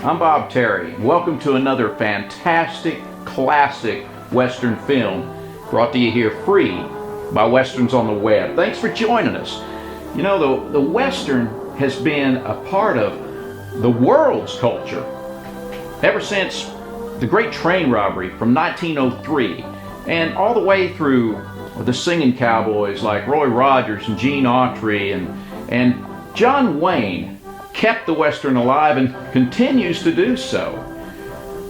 I'm Bob Terry. Welcome to another fantastic, classic Western film brought to you here free by Westerns on the Web. Thanks for joining us. You know, the Western has been a part of the world's culture ever since the Great Train Robbery from 1903 and all the way through the singing cowboys like Roy Rogers and Gene Autry and John Wayne kept the Western alive and continues to do so.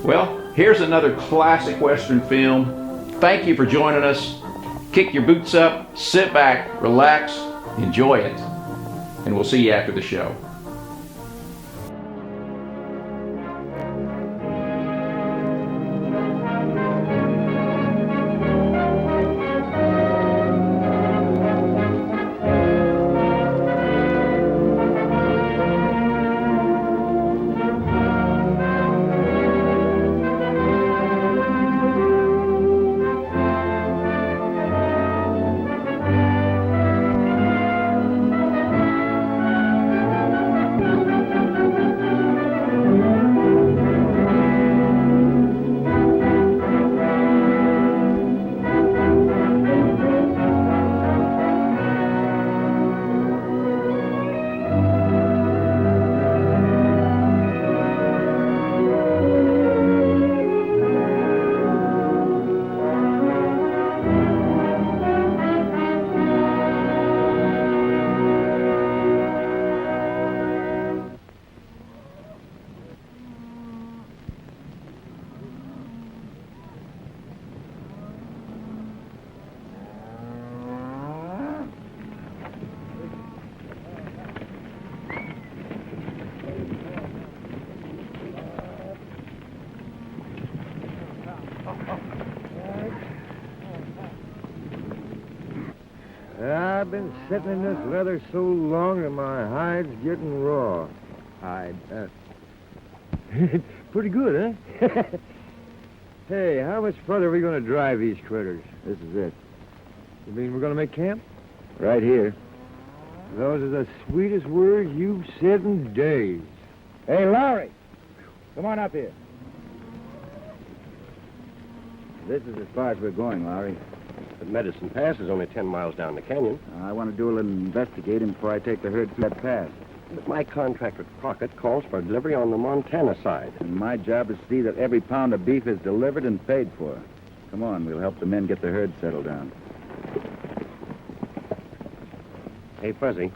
Well, here's another classic Western film. Thank you for joining us. Kick your boots up, sit back, relax, enjoy it, and we'll see you after the show. I've been sitting in this leather so long that my hide's getting raw. Hide? It's pretty good, huh? Hey, how much further are we going to drive these critters? This is it. You mean we're going to make camp? Right here. Those are the sweetest words you've said in days. Hey, Lowry, come on up here. This is as far as we're going, Lowry. The Medicine Pass is only 10 miles down the canyon. I want to do a little investigating before I take the herd through that pass. But my contract with Crockett calls for delivery on the Montana side. And my job is to see that every pound of beef is delivered and paid for. Come on, we'll help the men get the herd settled down. Hey, Fuzzy,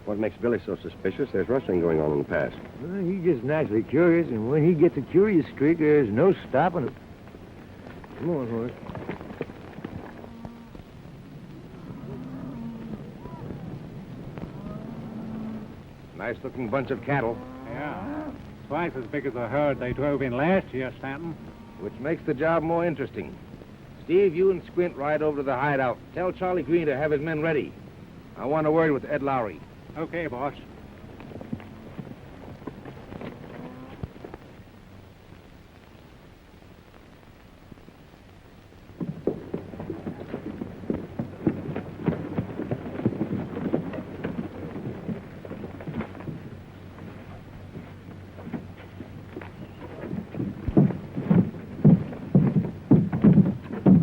what makes Billy so suspicious? There's rustling going on in the pass. Well, he's just naturally curious, and when he gets a curious streak, there's no stopping him. Come on, horse. Nice-looking bunch of cattle. Yeah. Twice as big as the herd they drove in last year, Stanton. Which makes the job more interesting. Steve, you and Squint ride over to the hideout. Tell Charlie Green to have his men ready. I want a word with Ed Lowry. Okay, boss.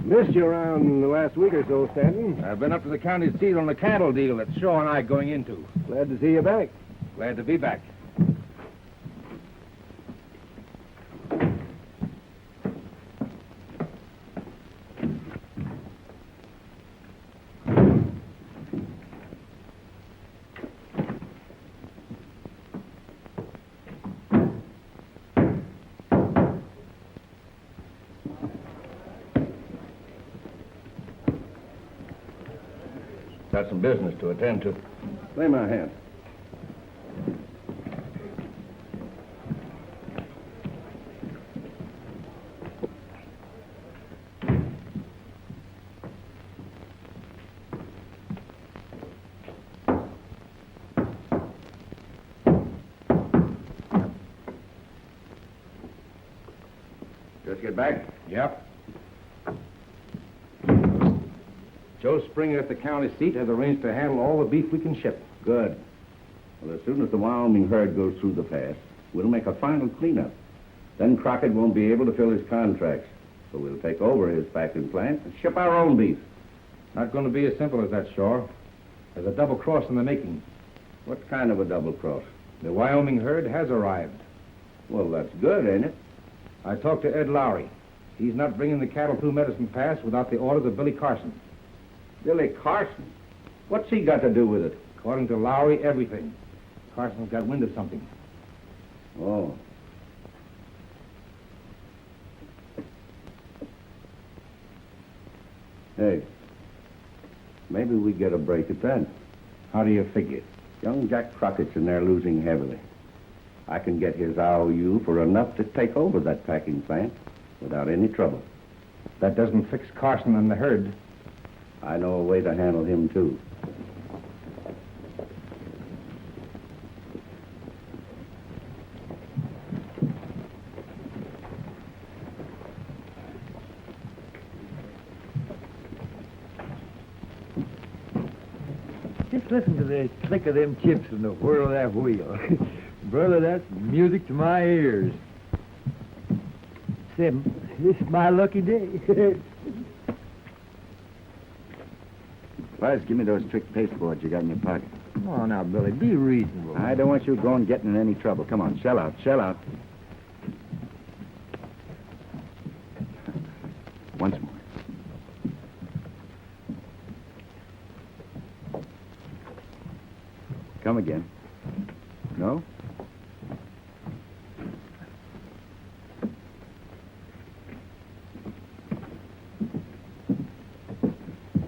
Missed you around the last week or so, Stanton. I've been up to the county seat on the cattle deal that Shaw and I are going into. Glad to see you back. Glad to be back. Got some business to attend to. Lay my hand. Just get back? Yep. Joe Springer at the county seat has arranged to handle all the beef we can ship. Good. Well, as soon as the Wyoming herd goes through the pass, We'll make a final cleanup. Then Crockett won't be able to fill his contracts. So we'll take over his packing plant and ship our own beef. Not going to be as simple as that, Shaw. There's a double cross in the making. What kind of a double cross? The Wyoming herd has arrived. Well, that's good, ain't it? I talked to Ed Lowry. He's not bringing the cattle through Medicine Pass without the orders of Billy Carson. Billy Carson? What's he got to do with it? According to Lowry, everything. Carson's got wind of something. Oh. Hey, maybe we get a break at that. How do you figure? Young Jack Crockett's in there losing heavily. I can get his IOU for enough to take over that packing plant without any trouble. That doesn't fix Carson and the herd. I know a way to handle him, too. Just listen to the click of them chips and the whirl of that wheel. Brother, that's music to my ears. Sim, this is my lucky day. Buzz, give me those trick pasteboards you got in your pocket. Come on now, Billy, be reasonable. I don't want you going getting in any trouble. Come on, shell out, shell out. Once more. Come again. No?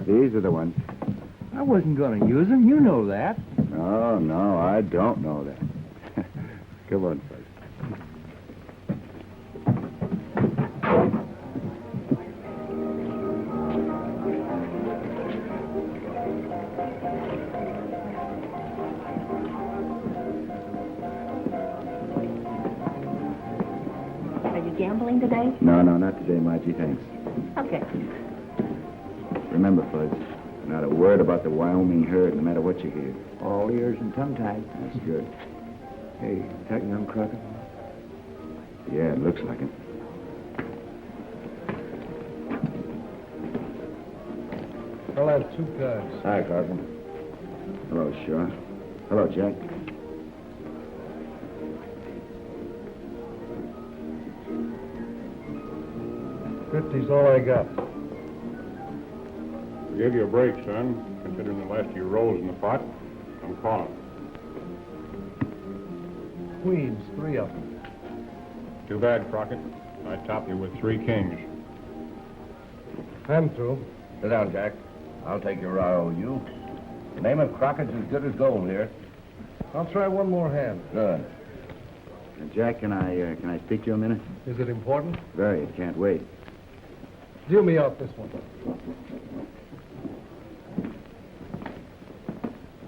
These are the ones. I wasn't going to use them. You know that. Oh, no, I don't know that. Come on, Fuzz. Are you gambling today? No, not today, Margie, thanks. Okay. Remember, Fuzz, not a word about the Wyoming herd, no matter what you hear. All ears and tongue-tied. That's good. Hey, that young Crockett? Yeah, it looks like it. I'll have 2 cards. Hi, Carson. Hello, Shaw. Hello, Jack. $50's all I got. I gave you a break, son. Considering the last few rolls in the pot, I'm calling. Queens, 3 of them. Too bad, Crockett. I top you with 3 kings. I'm through. Sit down, Jack. I'll take your IOU. The name of Crockett's as good as gold here. I'll try one more hand. Good. Jack, can I speak to you a minute? Is it important? Very. Can't wait. Deal me out this one.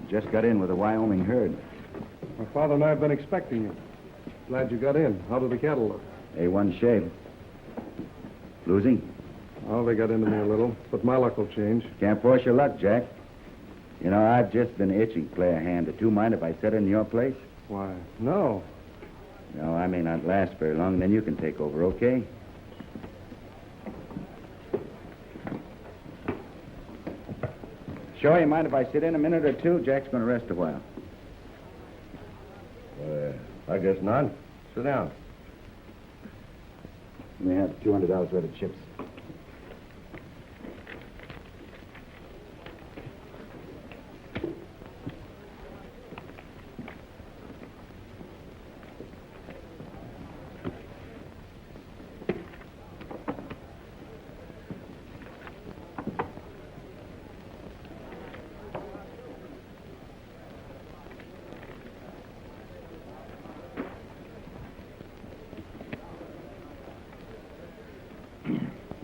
Just got in with the Wyoming herd. My father and I have been expecting you. Glad you got in. How do the cattle look? A1 shape. Losing? Oh, they got into me a little, but my luck will change. Can't force your luck, Jack. You know, I've just been itching to play a hand or two. Mind if I sit in your place? Why, no. No, I may not last very long, then you can take over, okay? Sure, you mind if I sit in a minute or two? Jack's going to rest a while. I guess not. Sit down. We have $200 worth of chips.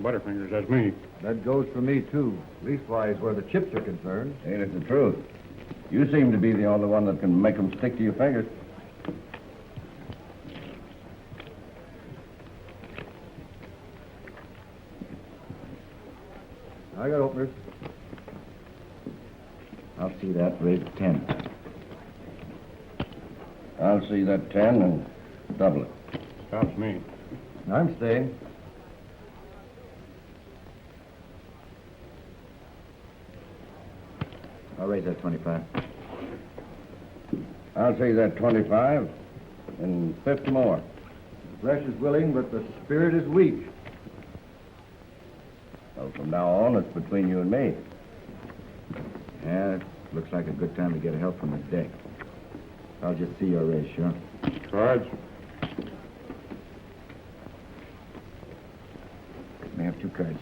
Butterfingers, that's me. That goes for me, too. Leastwise, where the chips are concerned. Ain't it the truth? You seem to be the only one that can make them stick to your fingers. I got openers. I'll see that. Raise 10. I'll see that 10 and Double it. Stops me. I'm staying. I'll raise that 25. I'll take that 25 and 50 more. The flesh is willing, but the spirit is weak. Well, from now on, it's between you and me. Yeah, it looks like a good time to get help from the deck. I'll just see your raise, sure. Cards. May have 2 cards.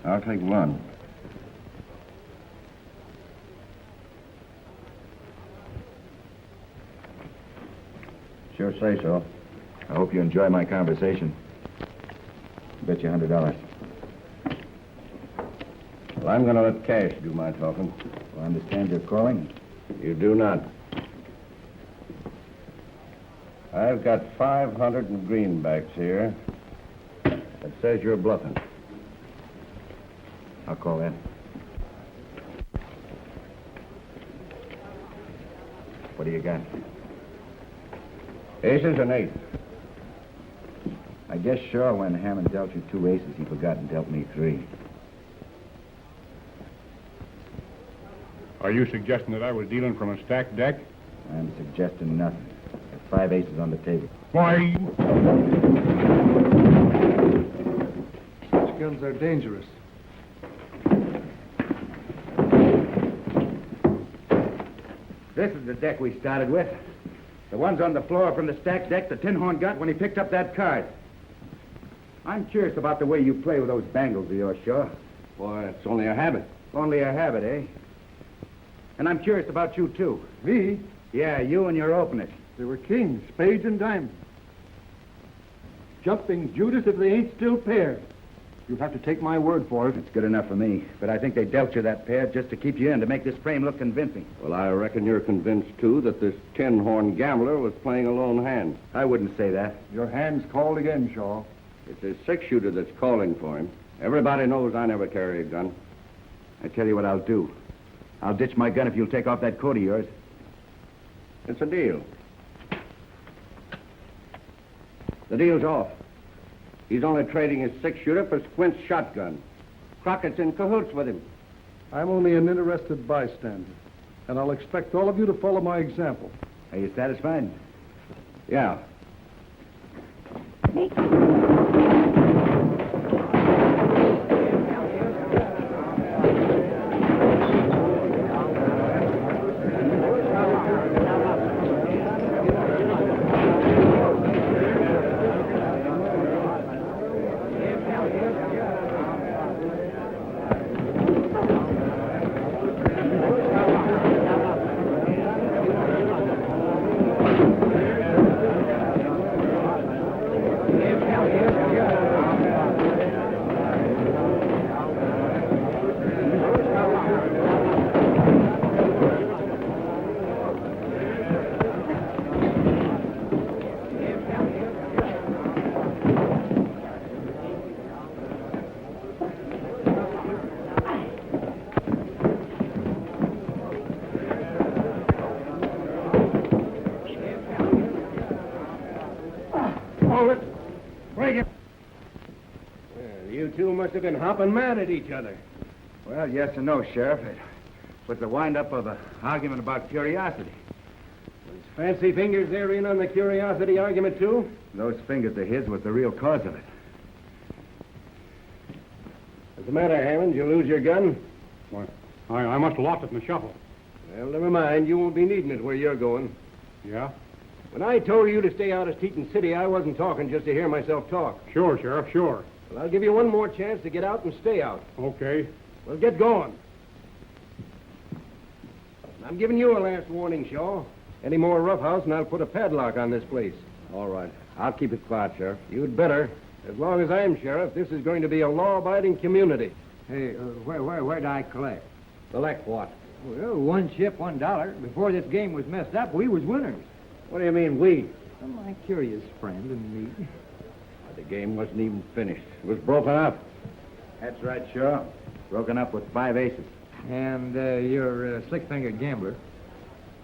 I'll take one. Sure say so. I hope you enjoy my conversation. Bet you $100. Well, I'm going to let cash do my talking. Well, I understand you're calling. You do not. I've got 500 in greenbacks here. That says you're bluffing. I'll call that. What do you got? Aces and eights. I guess sure when Hammond dealt you 2 aces, he forgot and dealt me 3. Are you suggesting that I was dealing from a stacked deck? I'm suggesting nothing. There's 5 aces on the table. Why? Such guns are dangerous. This is the deck we started with. The ones on the floor from the stacked deck the Tin Horn got when he picked up that card. I'm curious about the way you play with those bangles of yours, Shaw. Boy, it's only a habit. Only a habit, eh? And I'm curious about you, too. Me? Yeah, you and your openers. They were kings, spades, and diamonds. Jumping Judas if they ain't still pairs. You'll have to take my word for it. It's good enough for me. But I think they dealt you that pair just to keep you in, to make this frame look convincing. Well, I reckon you're convinced, too, that this Tin Horn gambler was playing a lone hand. I wouldn't say that. Your hand's called again, Shaw. It's his 6-shooter that's calling for him. Everybody knows I never carry a gun. I tell you what I'll do. I'll ditch my gun if you'll take off that coat of yours. It's a deal. The deal's off. He's only trading his 6-shooter for Squint's shotgun. Crockett's in cahoots with him. I'm only an interested bystander, and I'll expect all of you to follow my example. Are you satisfied? Yeah. You two must have been hopping mad at each other. Well, yes and no, Sheriff. It was the wind-up of an argument about curiosity. His fancy fingers there in on the curiosity argument, too? Those fingers of his was the real cause of it. What's the matter, Hammond? You lose your gun? Why, I must have lost it in the shuffle. Well, never mind. You won't be needing it where you're going. Yeah? When I told you to stay out of Teton City, I wasn't talking just to hear myself talk. Sure, Sheriff, sure. Well, I'll give you one more chance to get out and stay out. Okay. Well, get going. I'm giving you a last warning, Shaw. Any more roughhouse and I'll put a padlock on this place. All right. I'll keep it quiet, Sheriff. You'd better. As long as I'm sheriff, this is going to be a law-abiding community. Hey, where'd I collect? Collect what? Well, one ship, $1. Before this game was messed up, we was winners. What do you mean, we? Well, my curious friend and me. The game wasn't even finished. It was broken up. That's right, sure. Broken up with 5 aces. And you're a slick-fingered gambler.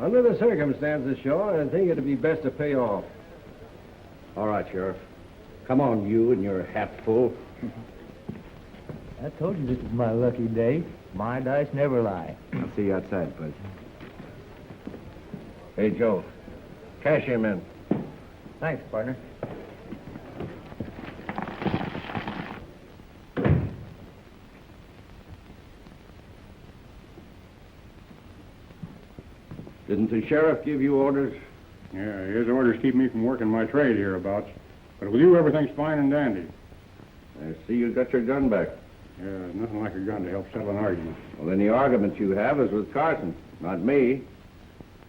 Under the circumstances, Shaw, I think it'd be best to pay off. All right, Sheriff. Come on, you and your hatful. I told you this was my lucky day. My dice never lie. I'll see you outside, Buzz. Hey, Joe. Cash him in. Thanks, partner. Didn't the sheriff give you orders? Yeah, his orders keep me from working my trade hereabouts. But with you, everything's fine and dandy. I see you got your gun back. Yeah, nothing like a gun to help settle an argument. Well, any argument you have is with Carson, not me.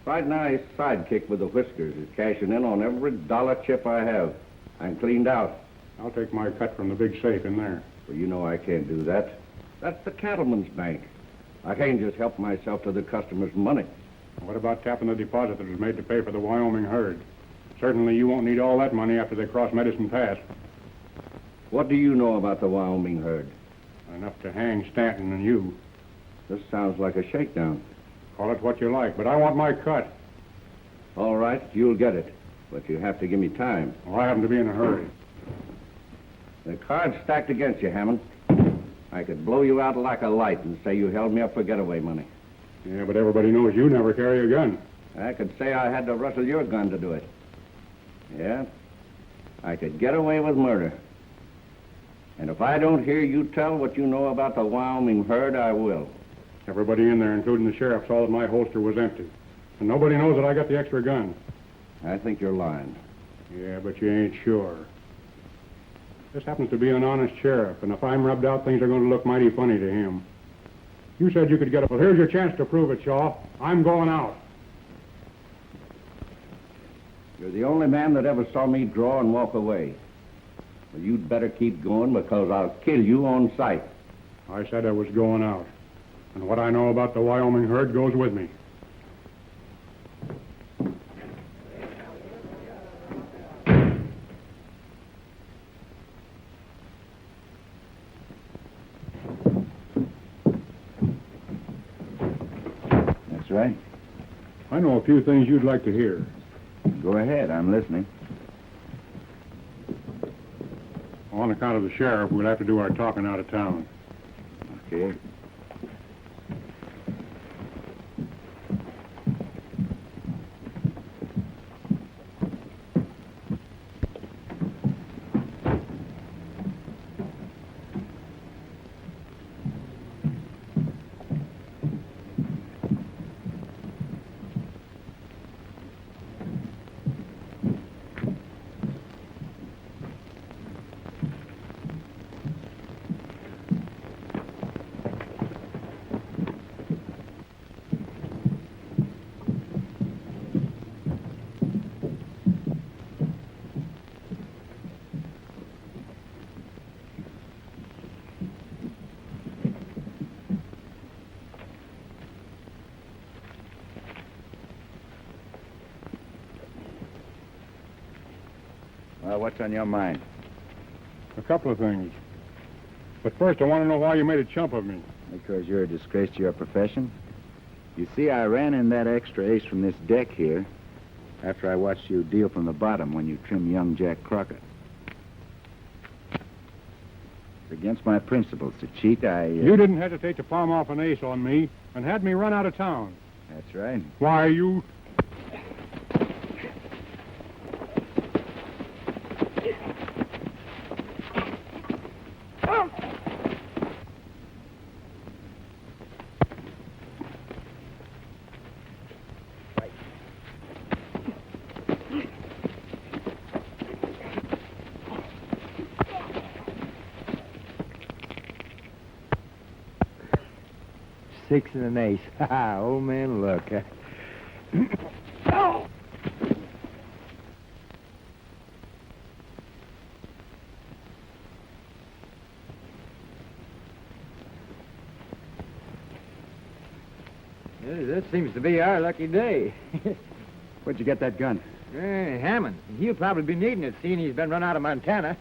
Right now, his sidekick with the whiskers is cashing in on every dollar chip I have. I'm cleaned out. I'll take my cut from the big safe in there. Well, you know I can't do that. That's the cattleman's bank. I can't just help myself to the customer's money. What about tapping the deposit that was made to pay for the Wyoming herd? Certainly you won't need all that money after they cross Medicine Pass. What do you know about the Wyoming herd? Enough to hang Stanton and you. This sounds like a shakedown. Call it what you like, but I want my cut. All right, you'll get it. But you have to give me time. Well, I happen to be in a hurry. The card's stacked against you, Hammond. I could blow you out like a light and say you held me up for getaway money. Yeah, but everybody knows you never carry a gun. I could say I had to rustle your gun to do it. Yeah, I could get away with murder. And if I don't hear you tell what you know about the Wyoming herd, I will. Everybody in there, including the sheriff, saw that my holster was empty. And nobody knows that I got the extra gun. I think you're lying. Yeah, but you ain't sure. This happens to be an honest sheriff, and if I'm rubbed out, things are going to look mighty funny to him. You said you could get it. Well, here's your chance to prove it, Shaw. I'm going out. You're the only man that ever saw me draw and walk away. Well, you'd better keep going because I'll kill you on sight. I said I was going out. And what I know about the Wyoming herd goes with me. That's right. I know a few things you'd like to hear. Go ahead, I'm listening. On account of the sheriff, we'll have to do our talking out of town. Okay. What's on your mind? A couple of things. But first, I want to know why you made a chump of me. Because you're a disgrace to your profession. You see, I ran in that extra ace from this deck here after I watched you deal from the bottom when you trimmed young Jack Crockett. It's against my principles to cheat. You didn't hesitate to palm off an ace on me and had me run out of town. That's right. Why, you... Six and an ace. Ha, old man, look. This seems to be our lucky day. Where'd you get that gun? Hammond. He'll probably be needing it, seeing he's been run out of Montana.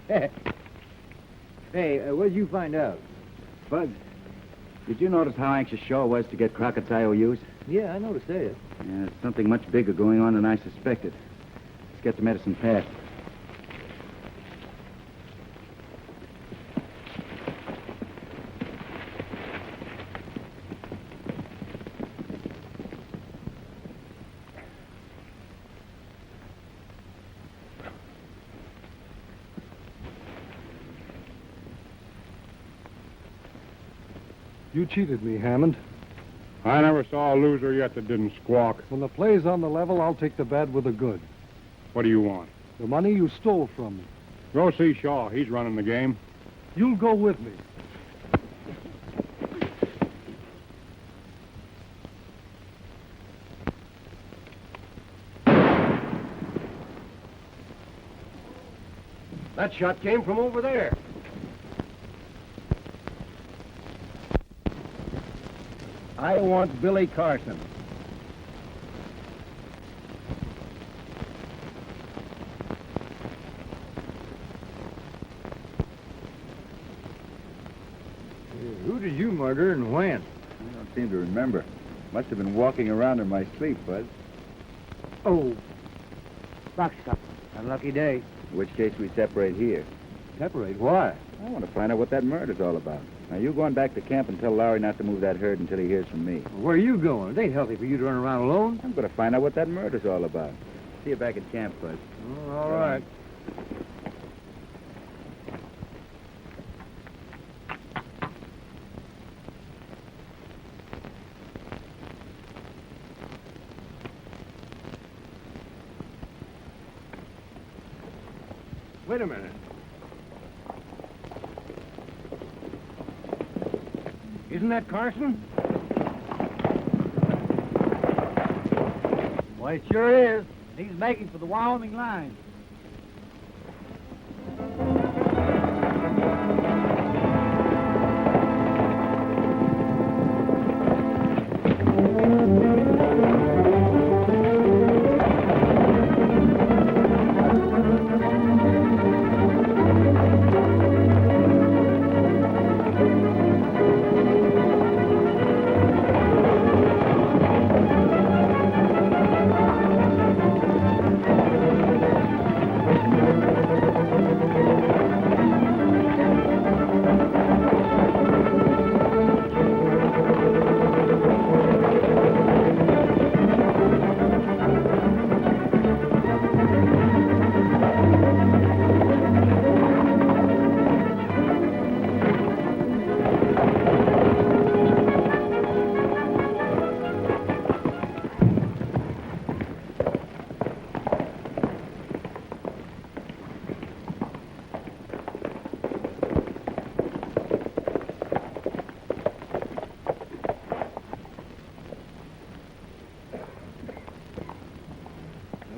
Hey, what'd you find out? Bud, did you notice how anxious Shaw was to get Crockett's IOUs? Yeah, I noticed that. Yeah, there's something much bigger going on than I suspected. Let's get the medicine passed. You cheated me, Hammond. I never saw a loser yet that didn't squawk. When the play's on the level, I'll take the bad with the good. What do you want? The money you stole from me. Go see Shaw. He's running the game. You'll go with me. That shot came from over there. I want Billy Carson. Who did you murder and when? I don't seem to remember. Must have been walking around in my sleep, Bud. Oh, box cup. Unlucky day. In which case we separate here. Separate? Why? I want to find out what that murder's all about. Now, you going back to camp and tell Lowry not to move that herd until he hears from me. Where are you going? It ain't healthy for you to run around alone. I'm going to find out what that murder's all about. See you back at camp, Bud. Oh, all right. Wait a minute. Isn't that Carson? Why, it sure is. He's making for the Wyoming line.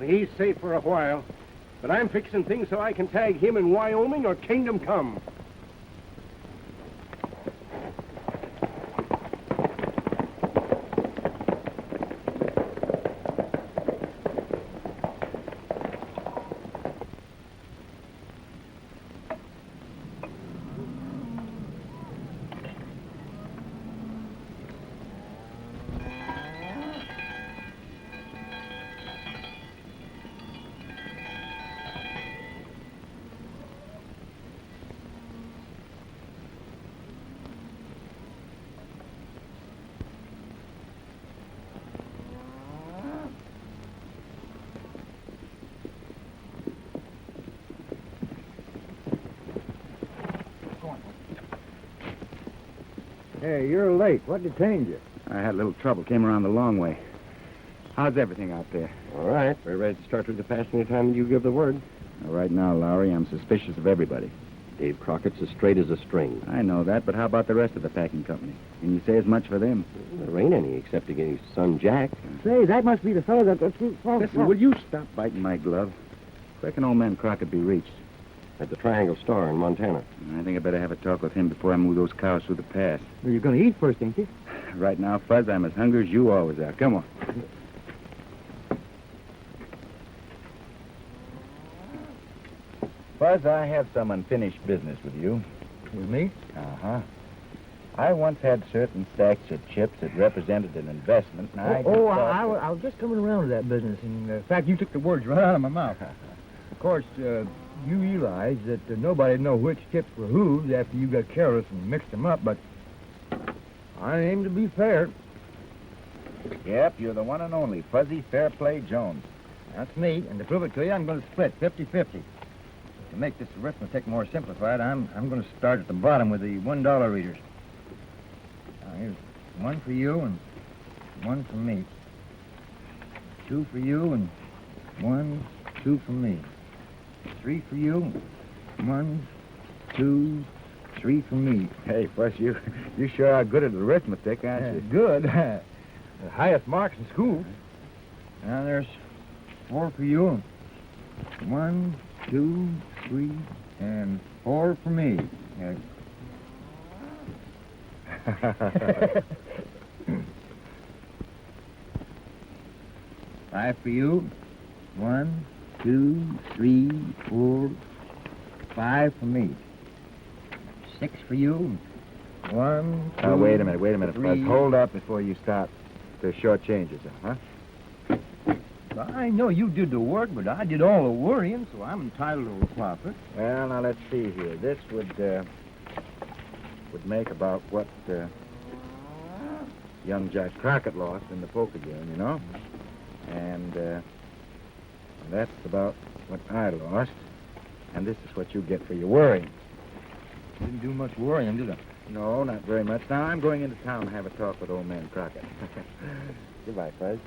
He's safe for a while, but I'm fixing things so I can tag him in Wyoming or kingdom come. Hey, you're late. What detained you? I had a little trouble. Came around the long way. How's everything out there? All right. We're ready to start through the pass any time you give the word. Well, right now, Lowry, I'm suspicious of everybody. Dave Crockett's as straight as a string. I know that, but how about the rest of the packing company? Can you say as much for them? There ain't any except against his son Jack. Say, that must be the fellow that... Listen, will you stop biting my glove? Where can old man Crockett be reached? At the Triangle Star in Montana. I think I better have a talk with him before I move those cows through the pass. Well, you're going to eat first, ain't you? Right now, Fuzz, I'm as hungry as you always are. Come on. Fuzz, I have some unfinished business with you. With me? Uh-huh. I once had certain stacks of chips that represented an investment, and I I was just coming around to that business. In fact, you took the words right out of my mouth. Of course, you realize that nobody'd know which chips were whose after you got careless and mixed them up, but I aim to be fair. Yep, you're the one and only Fuzzy Fairplay Jones. That's me, and to prove it to you, I'm going to split 50-50. To make this arithmetic more simplified, I'm going to start at the bottom with the $1 readers. Now, here's one for you and one for me. Two for you and one, two for me. Three for you, one, two, three for me. Hey, Fuzz, you sure are good at arithmetic, aren't you? Good. The highest marks in school. Now, there's four for you. One, two, three, and four for me. Five for you. One, two, three, four, five for me. Six for you. One, two, Wait a minute, three. Fuzz. Hold up before you start the short changes, huh? I know you did the work, but I did all the worrying, so I'm entitled to a profit. Well, now let's see here. This would make about what young Jack Crockett lost in the poker game, you know? And that's about what I lost. And this is what you get for your worrying. Didn't do much worrying, did I? No, not very much. Now, I'm going into town to have a talk with old man Crockett. Goodbye, Fuzz.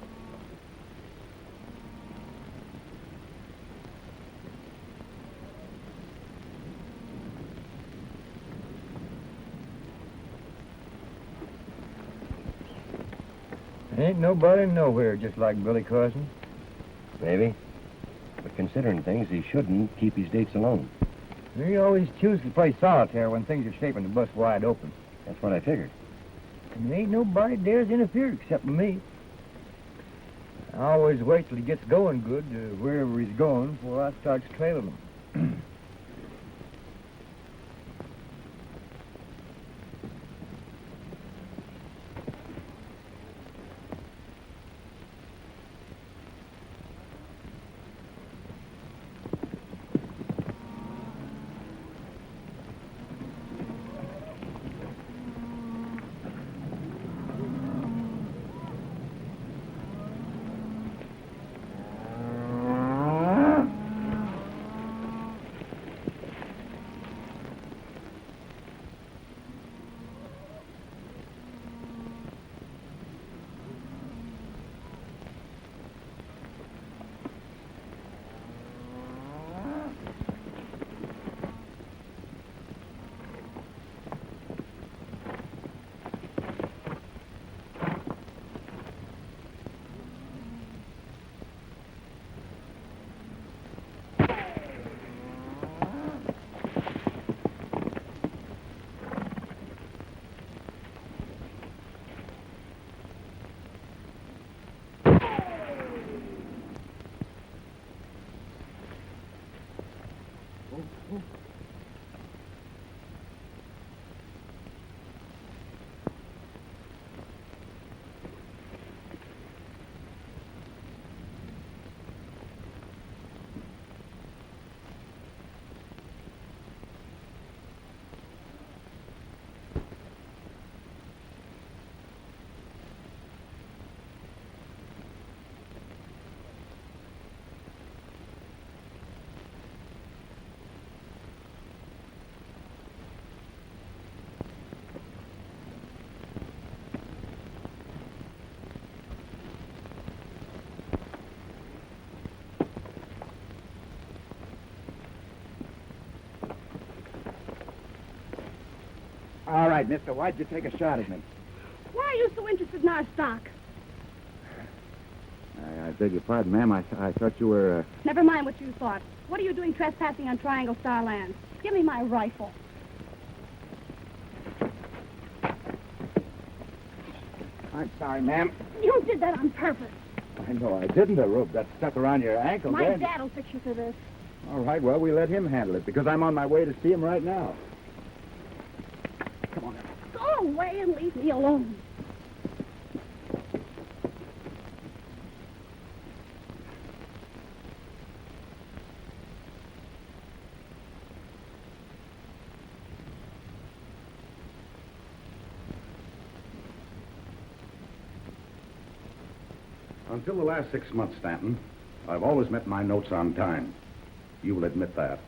Ain't nobody nowhere just like Billy Carson. Maybe. But considering things, he shouldn't keep his dates alone. He always chooses to play solitaire when things are shaping to bust wide open. That's what I figured. And ain't nobody dares interfere except me. I always wait till he gets going good wherever he's going before I start trailing him. All right, mister, why'd you take a shot at me? Why are you so interested in our stock? I beg your pardon, ma'am. I thought you were... Never mind what you thought. What are you doing trespassing on Triangle Star Lands? Give me my rifle. I'm sorry, ma'am. You did that on purpose. I know I didn't. The rope got stuck around your ankle. My then. dad'll fix you for this. All right, well, we let him handle it because I'm on my way to see him right now. Come on. Go away. me alone. Until the last 6 months, Stanton, I've always met my notes on time. You will admit that.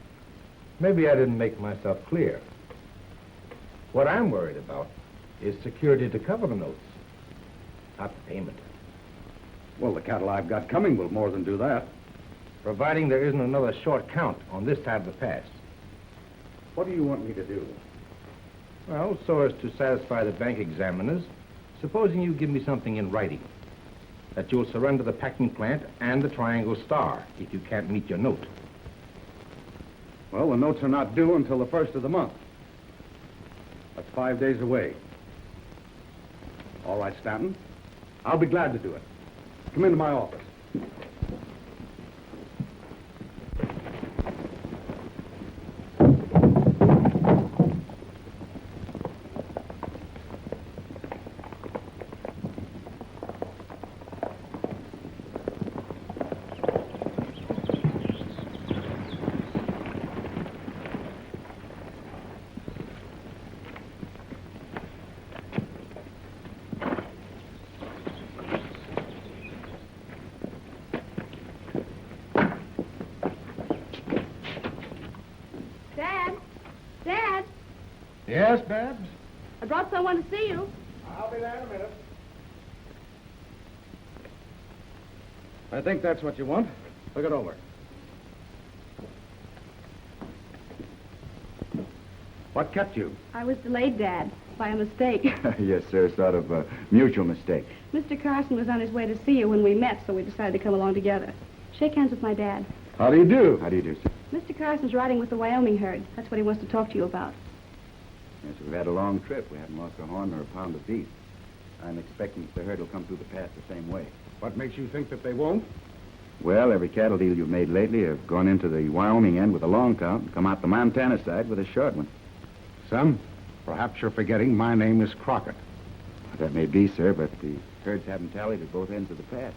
Maybe I didn't make myself clear. What I'm worried about is security to cover the notes, not the payment. Well, the cattle I've got coming will more than do that. Providing there isn't another short count on this side of the pass. What do you want me to do? Well, so as to satisfy the bank examiners, supposing you give me something in writing. That you'll surrender the packing plant and the Triangle Star if you can't meet your note. Well, the notes are not due until the 1st of the month. That's 5 days away. All right, Stanton. I'll be glad to do it. Come into my office. Yes, Babs? I brought someone to see you. I'll be there in a minute. I think that's what you want. Look it over. What kept you? I was delayed, Dad, by a mistake. Yes, sir, sort of a mutual mistake. Mr. Carson was on his way to see you when we met, so we decided to come along together. Shake hands with my dad. How do you do? How do you do, sir? Mr. Carson's riding with the Wyoming herd. That's what he wants to talk to you about. Yes, we've had a long trip. We haven't lost a horn or a pound of beef. I'm expecting that the herd will come through the pass the same way. What makes you think that they won't? Well, every cattle deal you've made lately have gone into the Wyoming end with a long count and come out the Montana side with a short one. Son, perhaps you're forgetting my name is Crockett. That may be, sir, but the herds haven't tallied at both ends of the pass.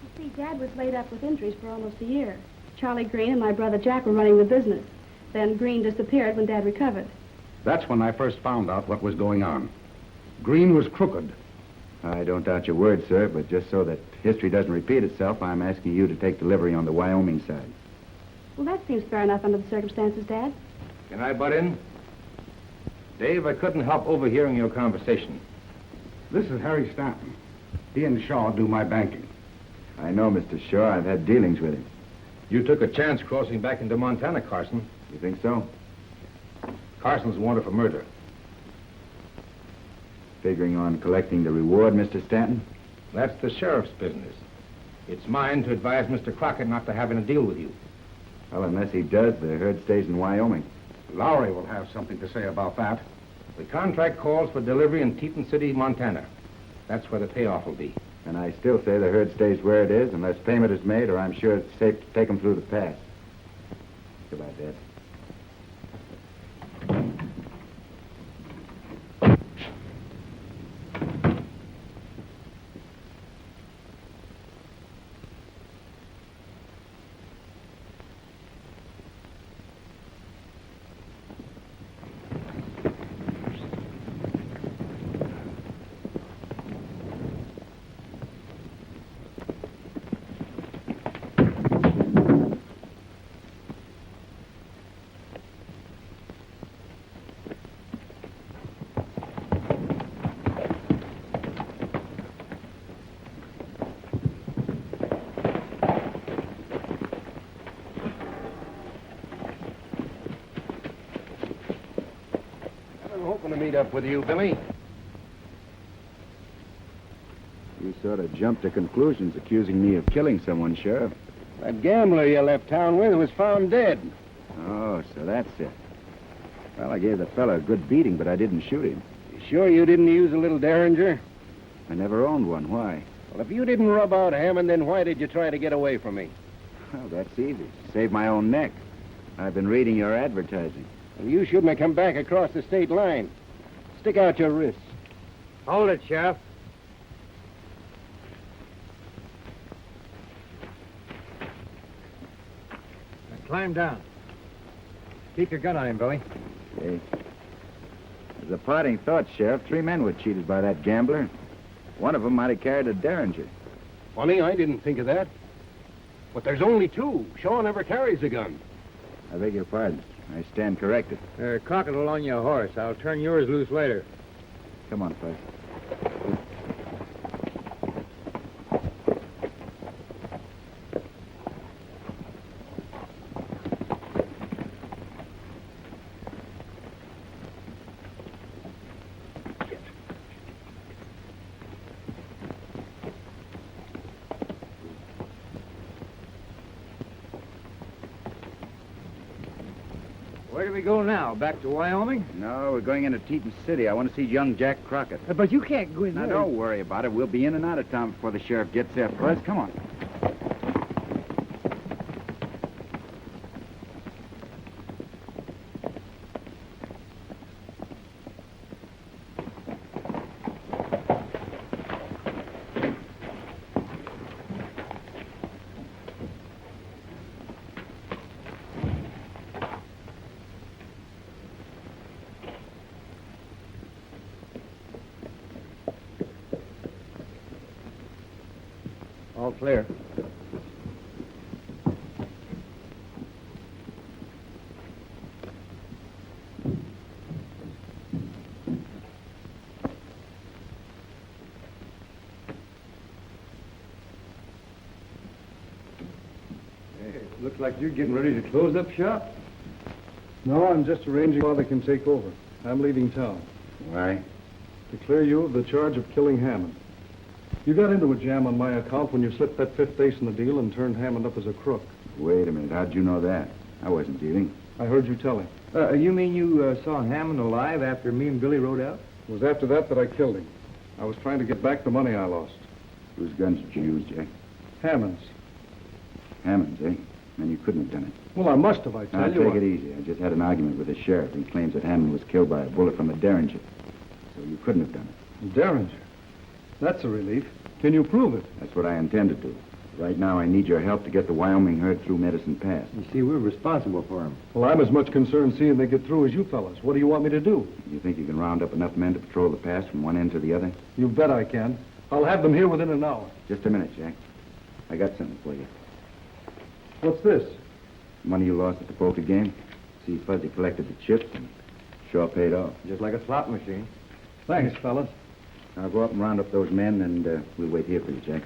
You see, Dad was laid up with injuries for almost a year. Charlie Green and my brother Jack were running the business. Then Green disappeared when Dad recovered. That's when I first found out what was going on. Green was crooked. I don't doubt your word, sir, but just so that history doesn't repeat itself, I'm asking you to take delivery on the Wyoming side. Well, that seems fair enough under the circumstances, Dad. Can I butt in? Dave, I couldn't help overhearing your conversation. This is Harry Stanton. He and Shaw do my banking. I know, Mr. Shaw. I've had dealings with him. You took a chance crossing back into Montana, Carson. You think so? Carson's wanted for murder. Figuring on collecting the reward, Mr. Stanton? That's the sheriff's business. It's mine to advise Mr. Crockett not to have any deal with you. Well, unless he does, the herd stays in Wyoming. Lowry will have something to say about that. The contract calls for delivery in Teton City, Montana. That's where the payoff will be. And I still say the herd stays where it is unless payment is made, or I'm sure it's safe to take them through the pass. Goodbye, Dad. To meet up with you, Billy. You sort of jumped to conclusions accusing me of killing someone, Sheriff. That gambler you left town with was found dead. Oh, so that's it. Well, I gave the fella a good beating, but I didn't shoot him. You sure you didn't use a little Derringer? I never owned one. Why? Well, if you didn't rub out Hammond, then why did you try to get away from me? Well, that's easy. Save my own neck. I've been reading your advertising. Well, you shouldn't have come back across the state line. Stick out your wrists. Hold it, Sheriff. Now climb down. Keep your gun on him, Billy. Okay. As a parting thought, Sheriff, 3 men were cheated by that gambler. One of them might have carried a derringer. Funny, I didn't think of that. But there's only 2. Shaw never carries a gun. I beg your pardon. I stand corrected. Crockett will own your horse. I'll turn yours loose later. Come on, Fuzz. Where do we go now? Back to Wyoming? No, we're going into Teton City. I want to see young Jack Crockett. But you can't go in Now, there. don't worry about it. We'll be in and out of town before the sheriff gets there. Fuzz, come on. All clear. Looks like you're getting ready to close up shop. No, I'm just arranging while they can take over. I'm leaving town. Why? To clear you of the charge of killing Hammond. You got into a jam on my account when you slipped that 5th ace in the deal and turned Hammond up as a crook. Wait a minute. How'd you know that? I wasn't dealing. I heard you tell him. You mean you saw Hammond alive after me and Billy rode out? It was after that I killed him. I was trying to get back the money I lost. Whose guns did you use, Jack? Hammond's. Hammond's, eh? And you couldn't have done it. Well, I must have, I tell Now, you. take it easy. I just had an argument with the sheriff. He claims that Hammond was killed by a bullet from a derringer. So you couldn't have done it. Derringer. That's a relief. Can you prove it? That's what I intend to do. Right now, I need your help to get the Wyoming herd through Medicine Pass. You see, we're responsible for him. Well, I'm as much concerned seeing they get through as you fellas. What do you want me to do? You think you can round up enough men to patrol the pass from one end to the other? You bet I can. I'll have them here within an hour. Just a minute, Jack. I got something for you. What's this? Money you lost at the poker game. See, Fuzzy collected the chips and sure paid off. Just like a slot machine. Thanks, fellas. I'll go up and round up those men, and we'll wait here for you, Jack.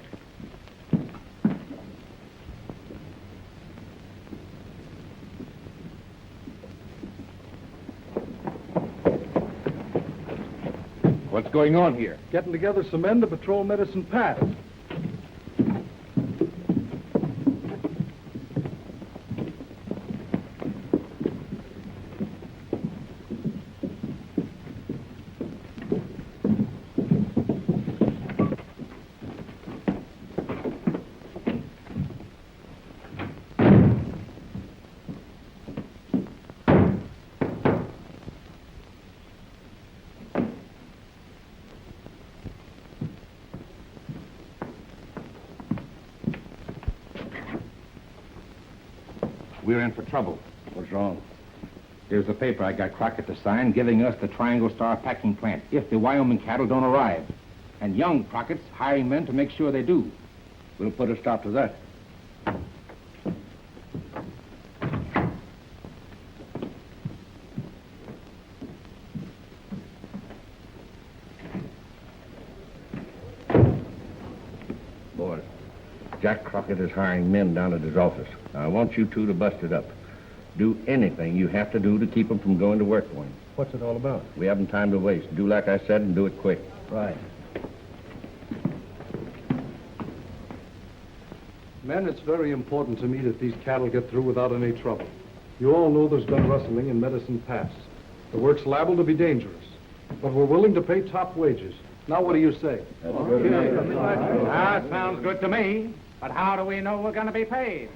What's going on here? Getting together some men to patrol Medicine Pass. We're in for trouble. What's wrong? There's a paper I got Crockett to sign giving us the Triangle Star packing plant if the Wyoming cattle don't arrive. And young Crockett's hiring men to make sure they do. We'll put a stop to that. Boys, Jack Crockett is hiring men down at his office. I want you two to bust it up. Do anything you have to do to keep him from going to work for him. What's it all about? We haven't time to waste. Do like I said and do it quick. Right. Men, it's very important to me that these cattle get through without any trouble. You all know there's been rustling in Medicine Pass. The work's liable to be dangerous. But we're willing to pay top wages. Now, what do you say? That sounds good to me. But how do we know we're going to be paid?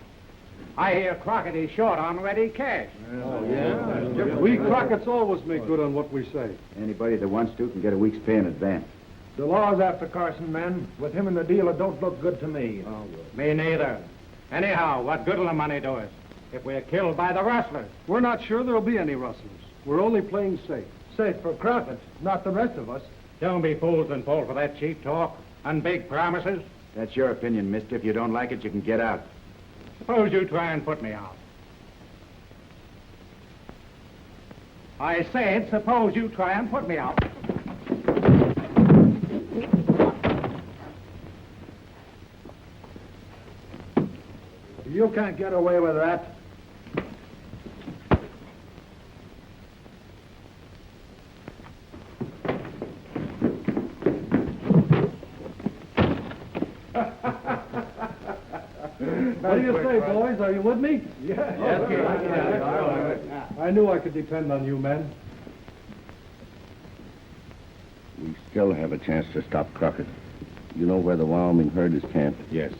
I hear Crockett is short on ready cash. We Crockett's always make good on what we say. Anybody that wants to can get a week's pay in advance. The law's after Carson, men. With him in the deal, it don't look good to me. Oh, me neither. Anyhow, what good'll the money do us if we're killed by the rustlers? We're not sure there'll be any rustlers. We're only playing safe. Safe for Crocketts, not the rest of us. Don't be fools and fall for that cheap talk and big promises. That's your opinion, mister. If you don't like it, you can get out. Suppose you try and put me out. I said, suppose you try and put me out. You can't get away with that. What do you say, boys? Are you with me? Yes. I knew I could depend on you men. We still have a chance to stop Crockett. You know where the Wyoming herd is camped? Yes.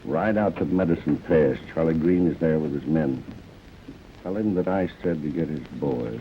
Ride out to Medicine Pass. Charlie Green is there with his men. Tell him that I said to get his boys.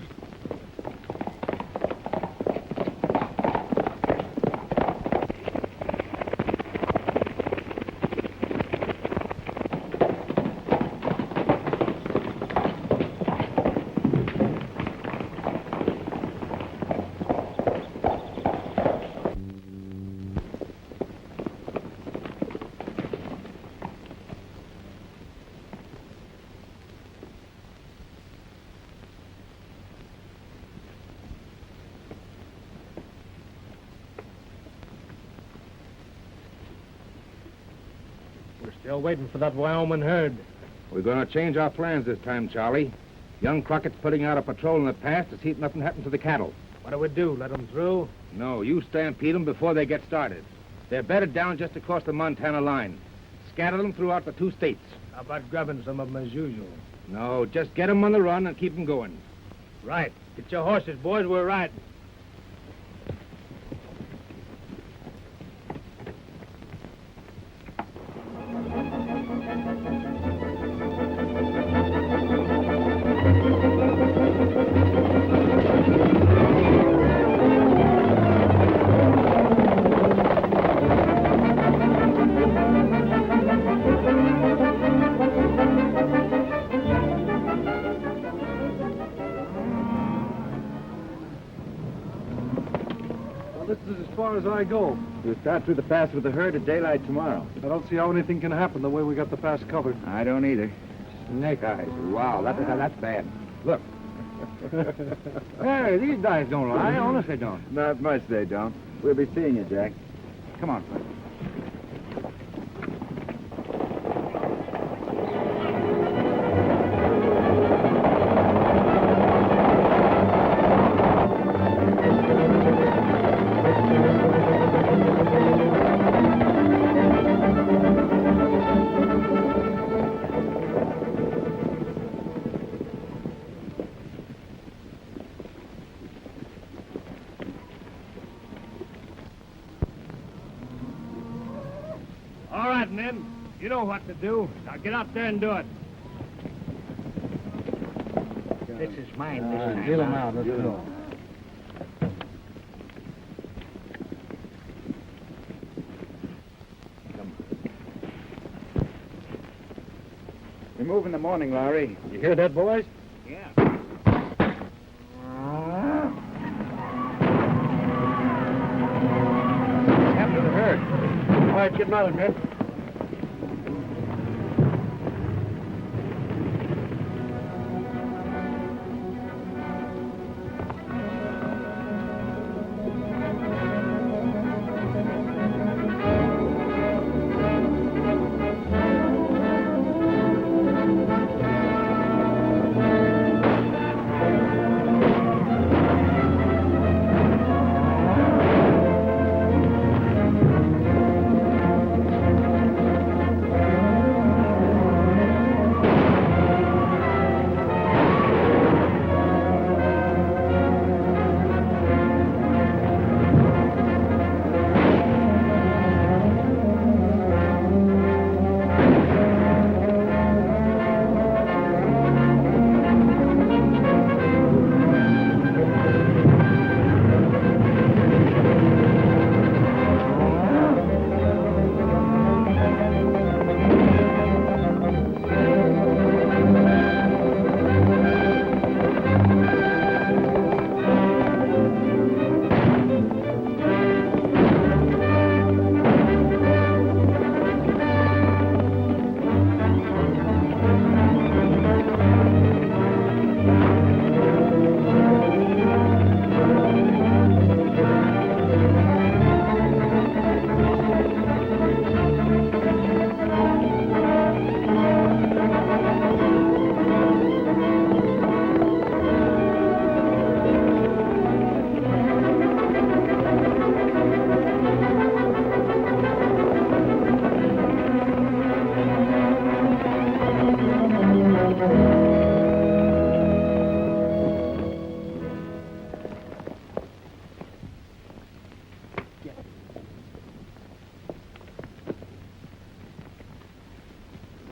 Still waiting for that Wyoming herd. We're going to change our plans this time, Charlie. Young Crockett's putting out a patrol in the pass to see if nothing happens to the cattle. What do we do, let them through? No, you stampede them before they get started. They're bedded down just across the Montana line. Scatter them throughout the 2 states. How about grabbing some of them as usual? No, just get them on the run and keep them going. Right. Get your horses, boys. We're riding. This is as far as I go. We'll start through the pass with the herd at daylight tomorrow. I don't see how anything can happen the way we got the pass covered. I don't either. Snake eyes. Wow, that's bad. Look. Hey, these guys don't lie. Honest, they don't. Not much they don't. We'll be seeing you, Jack. Come on, Fred. All right, men. You know what to do. Now get out there and do it. This is mine this time. Deal them out. Let's go. We move in the morning, Larry. You hear that, boys? Yeah. What happened to the herd? All right, get out of here.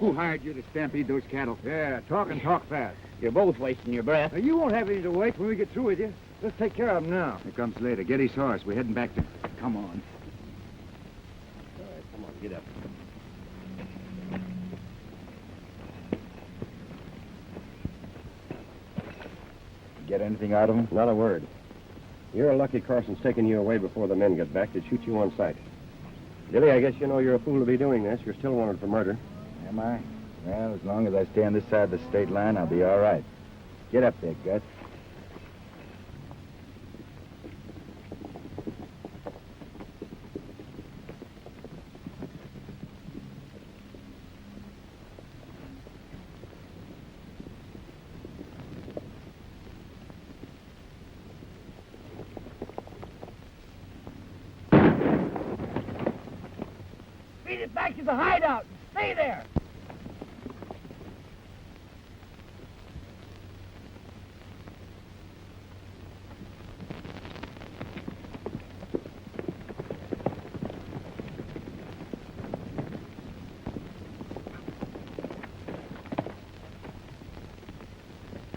Who hired you to stampede those cattle? Yeah, talk and talk fast. You're both wasting your breath. Now, you won't have any to wait when we get through with you. Let's take care of him now. Here comes later. Get his horse. We're heading back to... Come on. All right, come on, get up. Get anything out of him? Not a word. You're lucky Carson's taking you away before the men get back. They'd shoot you on sight. Dilly, I guess you know you're a fool to be doing this. You're still wanted for murder. Am I? Well, as long as I stay on this side of the state line, I'll be all right. Get up there, Gus. Beat it back to the hideout. Stay there.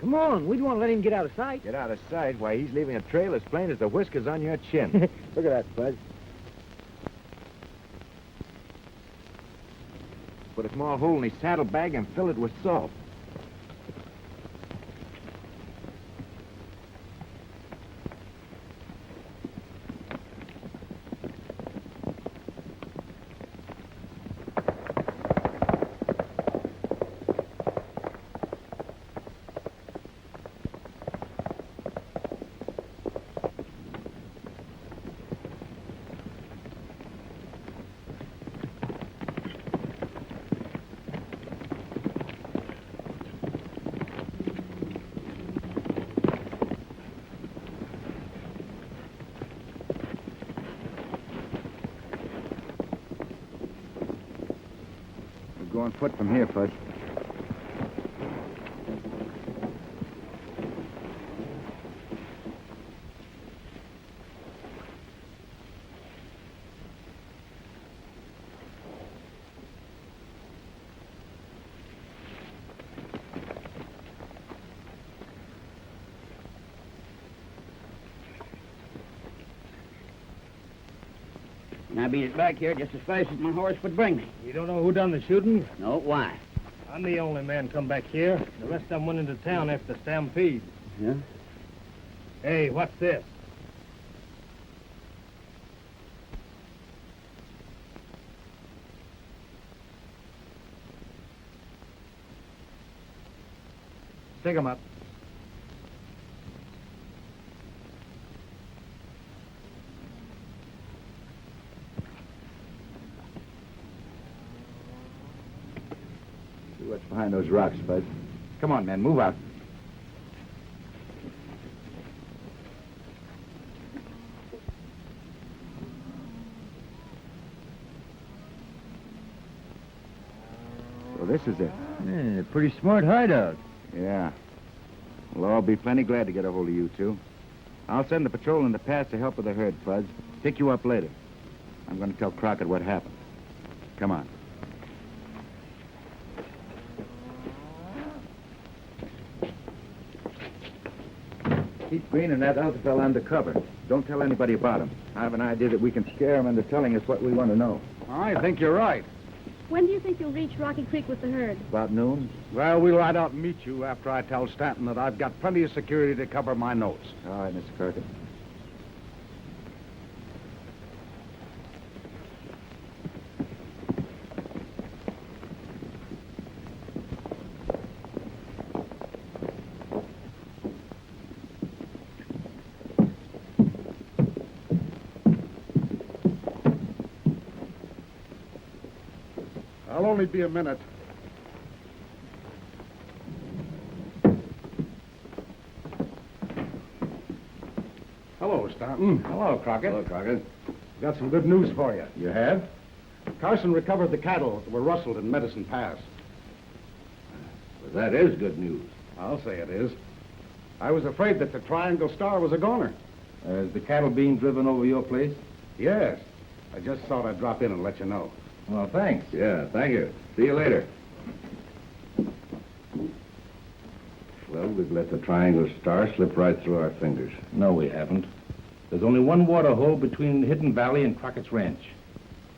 Come on, we don't want to let him get out of sight. Get out of sight? Why, he's leaving a trail as plain as the whiskers on your chin. Look at that, Spud. Put a small hole in his saddlebag and fill it with salt. Go on foot from here, Fudge. And I beat it back here just as fast as my horse would bring me. You don't know who done the shooting? No, why? I'm the only man come back here. The rest of them went into town after the stampede. Yeah? Hey, what's this? Stick 'em up. See what's behind those rocks, Bud. Come on, man, move out. So this is it. Yeah, pretty smart hideout. Yeah. We'll all be plenty glad to get a hold of you two. I'll send the patrol in the pass to help with the herd, Fuzz. Pick you up later. I'm going to tell Crockett what happened. Come on. Keep Green and that other fella undercover. Don't tell anybody about him. I have an idea that we can scare him into telling us what we want to know. I think you're right. When do you think you'll reach Rocky Creek with the herd? About noon? Well, we'll ride out and meet you after I tell Stanton that I've got plenty of security to cover my nose. All right, Mr. Crockett. I'll only be a minute. Hello, Stanton. Hello, Crockett. Hello, Crockett. Got some good news for you. You have? Carson recovered the cattle that were rustled in Medicine Pass. Well, that is good news. I'll say it is. I was afraid that the Triangle Star was a goner. Is the cattle being driven over your place? Yes. I just thought I'd drop in and let you know. Well, thanks. Yeah, thank you. See you later. Well, we've let the triangle star slip right through our fingers. No, we haven't. There's only one water hole between Hidden Valley and Crocketts Ranch.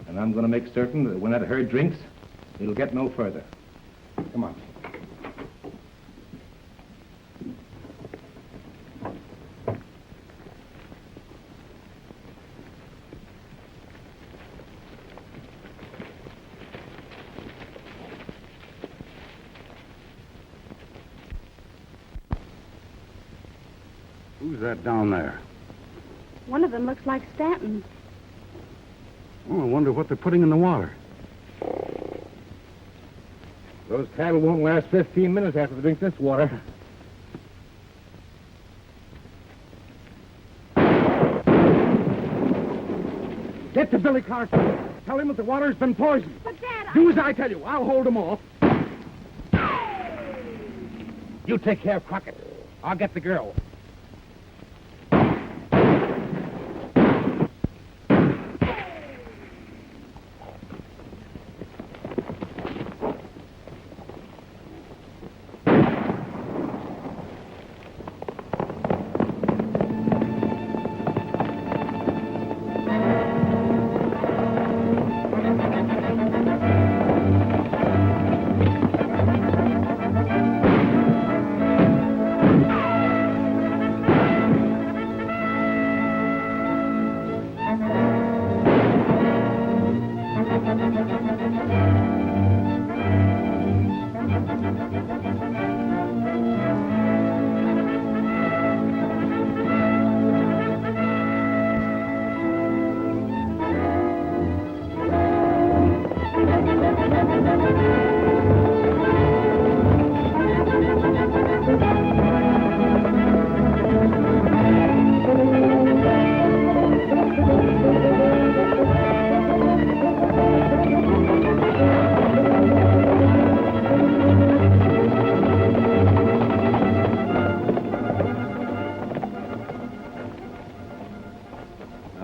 And I'm going to make certain that when that herd drinks, it'll get no further. Come on. Who's that down there? One of them looks like Stanton. Oh, I wonder what they're putting in the water. Those cattle won't last 15 minutes after they drink this water. Get to Billy Carson. Tell him that the water's been poisoned. But, Dad, Do as I tell you. I'll hold them off. You take care of Crockett. I'll get the girl.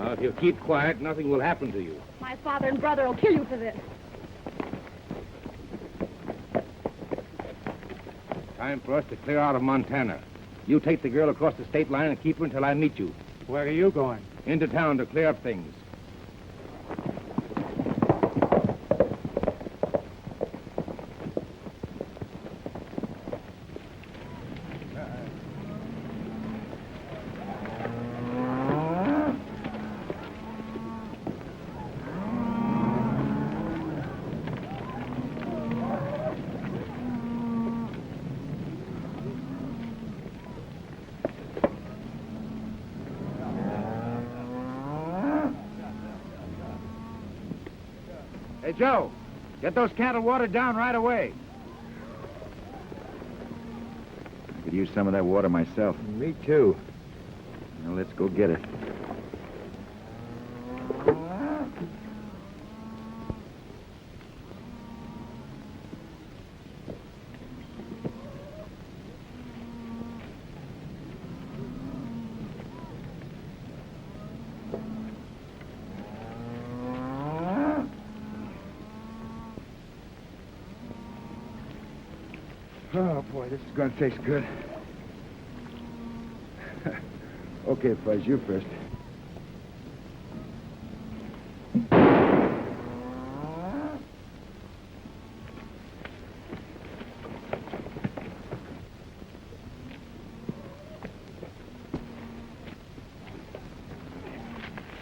If you keep quiet, nothing will happen to you. my father and brother will kill you for this. Time for us to clear out of Montana. You take the girl across the state line and keep her until I meet you. Where are you going? Into town to clear up things. Hey, Joe, get those cattle watered down right away. I could use some of that water myself. Me too. Now let's go get it. Oh, boy, this is going to taste good. Okay, Fuzz, you first.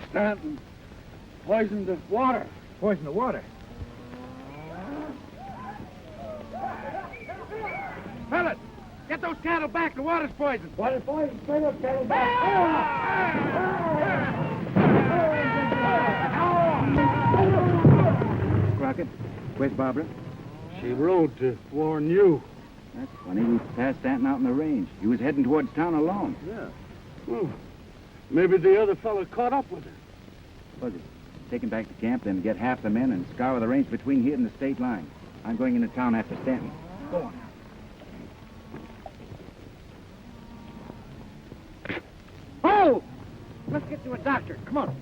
Stanton poisoned the water. Poison the water. Fellas, get those cattle back. The water's poisoned. Water's poisoned. Bring those cattle Crockett, where's Barbara? She rode to warn you. That's funny. We passed Stanton out in the range. He was heading towards town alone. Yeah. Well, maybe the other fella caught up with her. Fuzzy, take him back to camp, then get half the men and scour the range between here and the state line. I'm going into town after Stanton. Go on. Oh! Let's get to a doctor. Come on.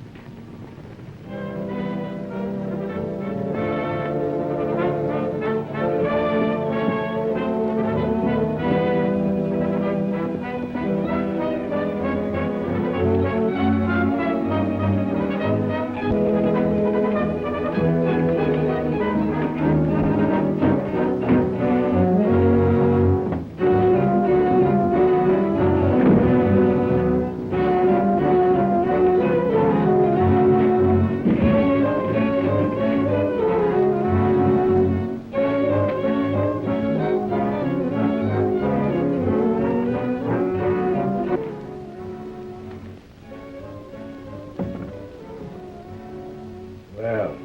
Well,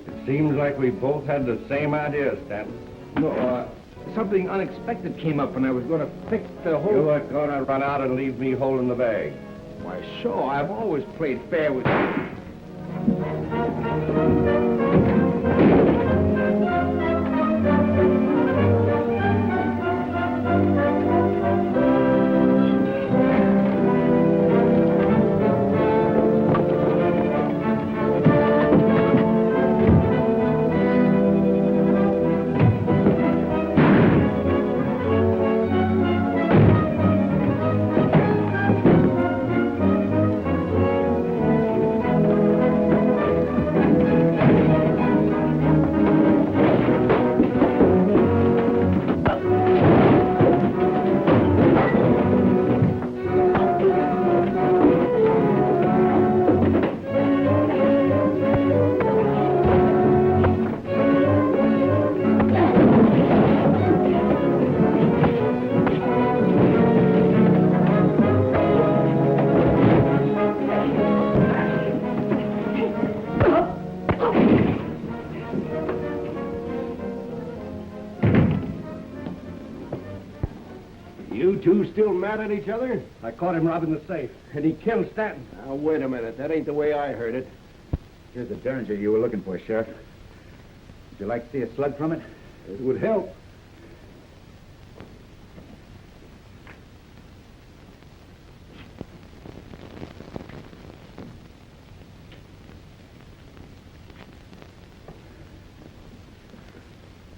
it seems like we both had the same idea, Stanton. No, something unexpected came up and I was going to fix the whole... You weren't going to run out and leave me holding the bag. Why, sure, I've always played fair with you. You two still mad at each other? I caught him robbing the safe, and he killed Stanton. Now, wait a minute. That ain't the way I heard it. Here's the derringer you were looking for, Sheriff. Would you like to see a slug from it? It would help.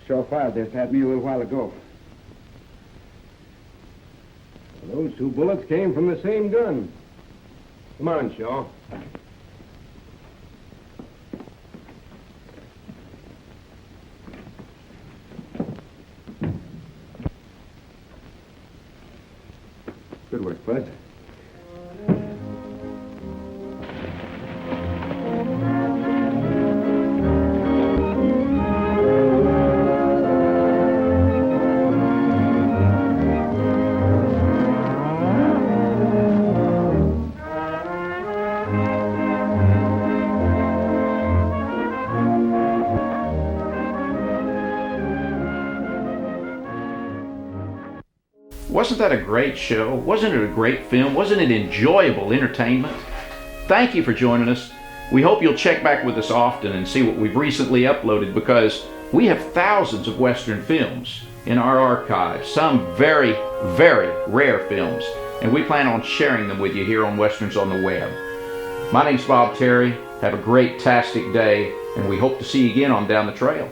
Shaw fired this at me a little while ago. Those two bullets came from the same gun. Come on, Shaw. Good work, Bud. Wasn't that a great show? Wasn't it a great film? Wasn't it enjoyable entertainment? Thank you for joining us. We hope you'll check back with us often and see what we've recently uploaded, because we have thousands of Western films in our archives, some very, very rare films, and we plan on sharing them with you here on Westerns on the Web. My name's Bob Terry. Have a great-tastic day, and we hope to see you again on Down the Trail.